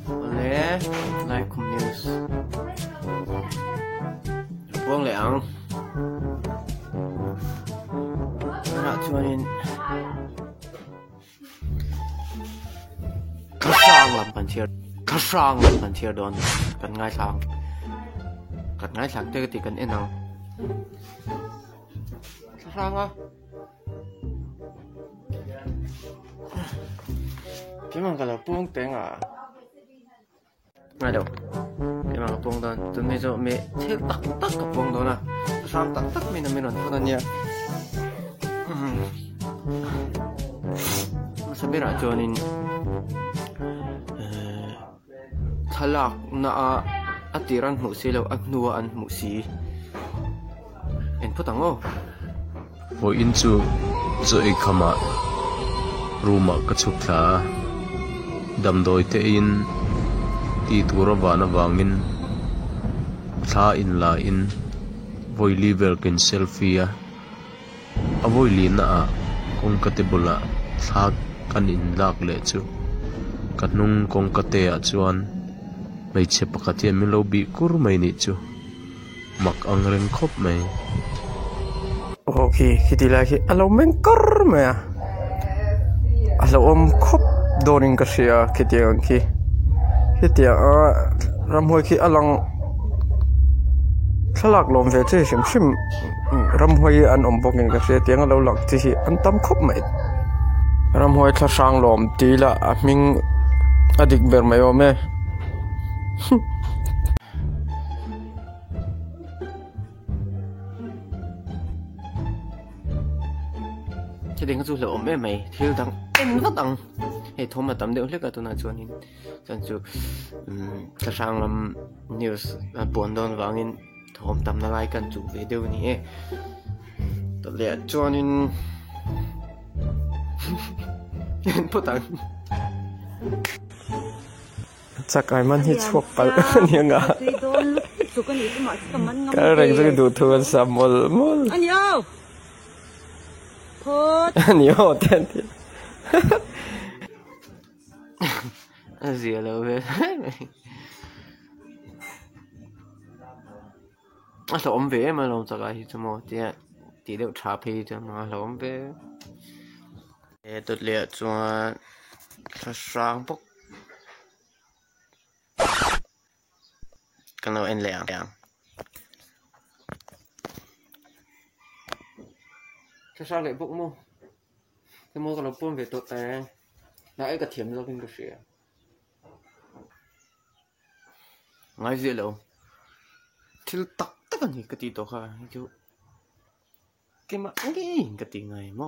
Oleh Live News Buông lẻng Nak cuanin Kasang lam pan thier don kan ngai sang te ti kan enang kasang a cái mà gọi là buông tiếng à ngay đâu cái mà buông đó tụi mình cho mẹ theo tắc cái buông đó nè sang tắc mình làm thôi nha sao biết là cho nên thalak na atiran mu si lo at nuwa an mu si en putango wo in chu zoi khama ruma ka chukla damdoi te in ti turava na wangin tha in la in voi liver kin selfie a voi li na a kong katebula tha kan in lak le chu kanung kong kate a chuan mai che pakati mi lo bi kur mai ni chu mak ang reng khop mai okay khi la khi alo men kor me alo khop doning ka sia kitiang khi kitia ramhoi khi alang thalak lom ve che sim ramhoi an boking ka sia tiang alo lak chi an tam khop mai ramhoi thla sang lom tila aming adik ber mayo me cho đến cái du lịch mẹ mày thiếu thằng em rất đằng hệ thống mà tầm đều hết cả tôi nói cho nên chẳng chịu cái sang làm news buồn đòn vàng in thom tầm nó lại cần chủ về đâu nhỉ tôi lẽ cho nên bất đằng chắc ai mình hít thuốc bal như ngà cái này cái đồ thừa sắm mol anh yêu anh yêu tên gì đâu vậy à sao ông về mà làm sao cái gì mà thì đều trả phí cho mà sao ông về để tôi liệt cho sang bốc cái nào anh lẹng sao lại bốc mô cái mô còn là buôn về tội tè lại cả thiểm ra bên cái gì ngay gì đâu thì tắc cái gì cái tí đó ha chú cái mà cái tí này mà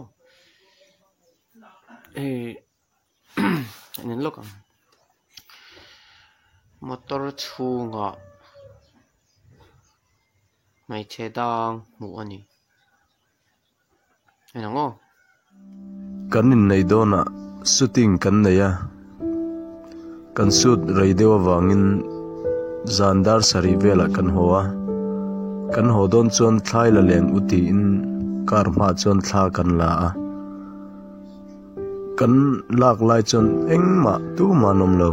ê nên lúc motor chu ngọ mày chế đang ngủ anh nhỉ anh ngô kan in nei dona shooting kan nei a kan shoot radio wangin zandar sari vela kan hoa kan ho don chon thlai la leng uti in kar ma chon thla kan la a kan lak lai chon engma tu manom lo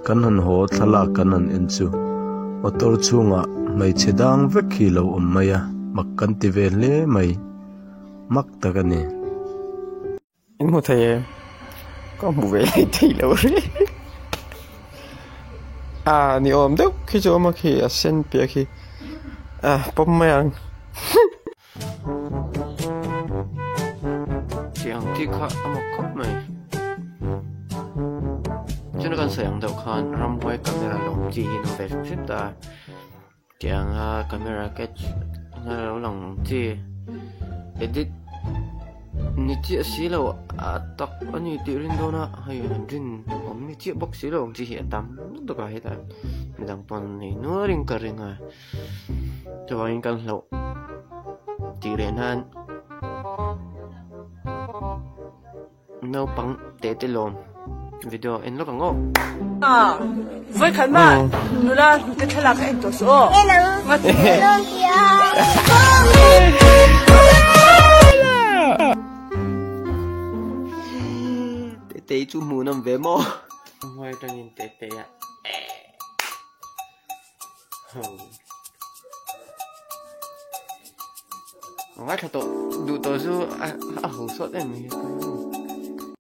kan han ho thala kan an en chu motor chunga mai chedang vek hi lo om maya mak kan ti ve le mai mak ta kan ni em một thầy có một vẻ thì lâu rồi à ni ôm đâu khi cho mà khi sen bia khi bấm mày ăn tiếng thì khác mà cốc mày cho nó còn sử dụng đầu khan ram quay camera lồng chi nó về xếp ta tiếng camera cái nó lồng chi edit ni chia xí lâu tắc anh ấy tiêu lên đâu na hay làrin ông ni chia bóc xí lâu chỉ hiện tắm nó cái hết à mình đang toàn này nó riêng cả riêng à cho anh cần lâu chỉ đến han nấu bằng tê tê lon video anh lúc ngô với khán giả nó là cái thay là cái anh tổ số mà tế chú mù nằm về mò ngoài cho nhìn tế tế ạ ngắt thật tổ đủ tổ du hổ sốt em